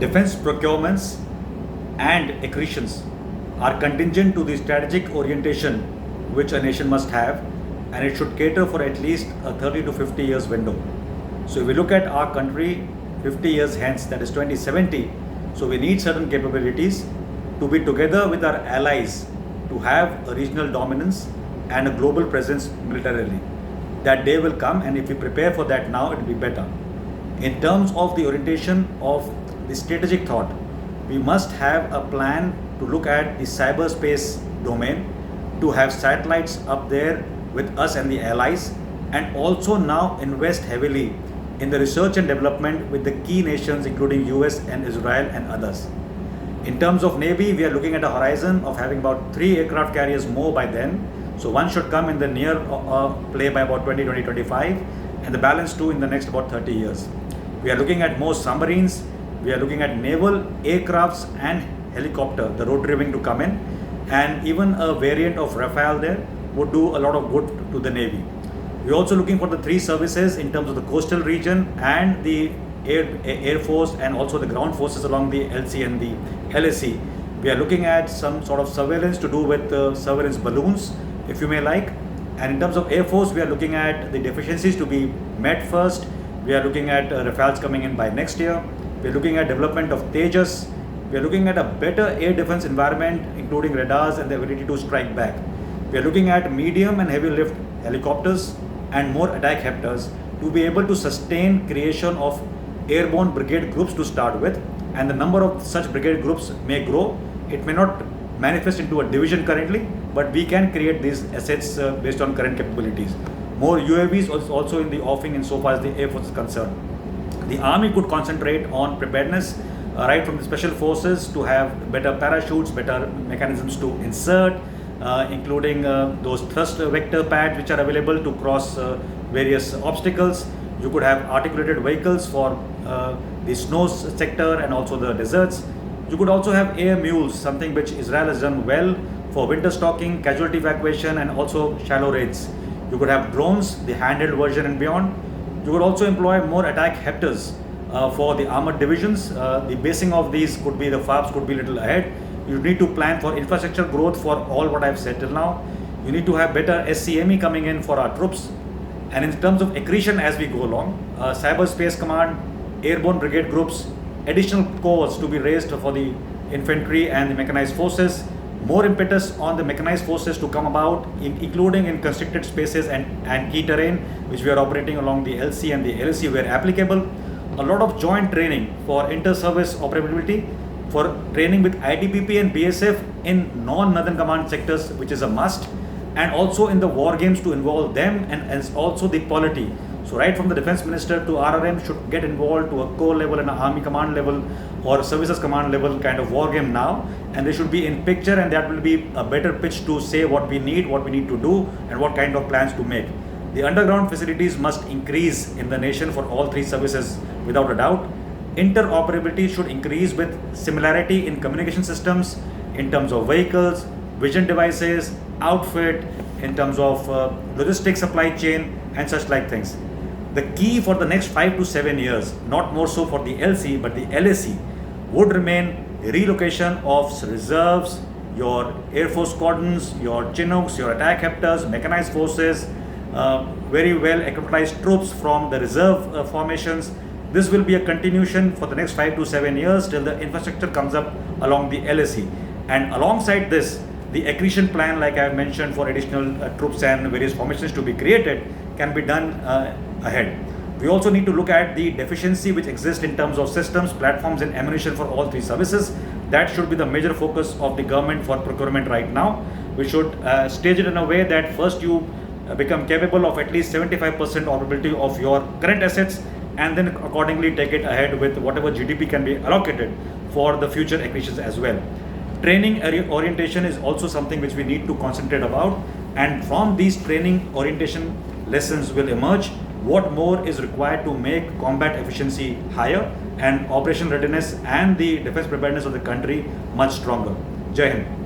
Defense procurements and accretions are contingent to the strategic orientation which a nation must have, and it should cater for at least a 30 to 50 years window. So if we look at our country 50 years hence, that is 2070, so we need certain capabilities to be together with our allies to have a regional dominance and a global presence militarily. That day will come, and if we prepare for that now, it will be better. In terms of the orientation of the strategic thought, we must have a plan to look at the cyberspace domain, to have satellites up there with us and the allies, and also now invest heavily in the research and development with the key nations including US and Israel and others. In terms of Navy, we are looking at a horizon of having about 3 aircraft carriers more by then. So one should come in the near play by about 2025, and the balance 2 in the next about 30 years. We are looking at more submarines, we are looking at naval aircrafts and helicopter, the rotary wing to come in, and even a variant of Rafale there would do a lot of good to the Navy. We're also looking for the 3 services in terms of the coastal region and the Air Force, and also the ground forces along the LC and the LSC. We are looking at some sort of surveillance to do with surveillance balloons, if you may like. And in terms of Air Force, we are looking at the deficiencies to be met first. We are looking at Rafales coming in by next year. We are looking at development of Tejas. We are looking at a better air defense environment, including radars and the ability to strike back. We are looking at medium and heavy lift helicopters and more attack hepters to be able to sustain creation of airborne brigade groups to start with, and the number of such brigade groups may grow. It may not manifest into a division currently, but we can create these assets based on current capabilities. More UAVs also in the offing insofar as the Air Force is concerned. The Army could concentrate on preparedness, right from the special forces to have better parachutes, better mechanisms to insert, including those thrust vector pads which are available to cross various obstacles. You could have articulated vehicles for the snow sector and also the deserts. You could also have air mules, something which Israel has done well for winter stocking, casualty evacuation, and also shallow raids. You could have drones, the handheld version and beyond. You could also employ more attack hepters for the armored divisions. The basing of these could be, the FABs could be a little ahead. You need to plan for infrastructure growth for all what I've said till now. You need to have better SCME coming in for our troops. And in terms of accretion as we go along, cyberspace command, airborne brigade groups, additional corps to be raised for the infantry and the mechanized forces, more impetus on the mechanized forces to come about, including in constricted spaces and key terrain, which we are operating along the LC and the LSC where applicable. A lot of joint training for inter-service operability, for training with ITBP and BSF in non-Northern Command sectors, which is a must, and also in the war games to involve them, and also the polity. So right from the defense minister to RRM should get involved to a corps level and an army command level or services command level kind of war game now, and they should be in picture, and that will be a better pitch to say what we need to do, and what kind of plans to make. The underground facilities must increase in the nation for all 3 services without a doubt. Interoperability should increase with similarity in communication systems, in terms of vehicles, vision devices, outfit, in terms of logistics supply chain and such like things. The key for the next 5 to 7 years, not more so for the LC but the LSC, would remain relocation of reserves, your Air Force squadrons, your Chinooks, your attack hepters, mechanized forces, very well equiped troops from the reserve formations. This will be a continuation for the next 5 to 7 years till the infrastructure comes up along the LSC. And alongside this, the accretion plan, like I mentioned, for additional troops and various formations to be created can be done ahead. We also need to look at the deficiency which exists in terms of systems, platforms and ammunition for all 3 services. That should be the major focus of the government for procurement right now. We should stage it in a way that first you become capable of at least 75% operability of your current assets, and then accordingly take it ahead with whatever GDP can be allocated for the future accretions as well. Training orientation is also something which we need to concentrate about, and from these training orientation lessons will emerge what more is required to make combat efficiency higher and operational readiness and the defense preparedness of the country much stronger. Jai Hind.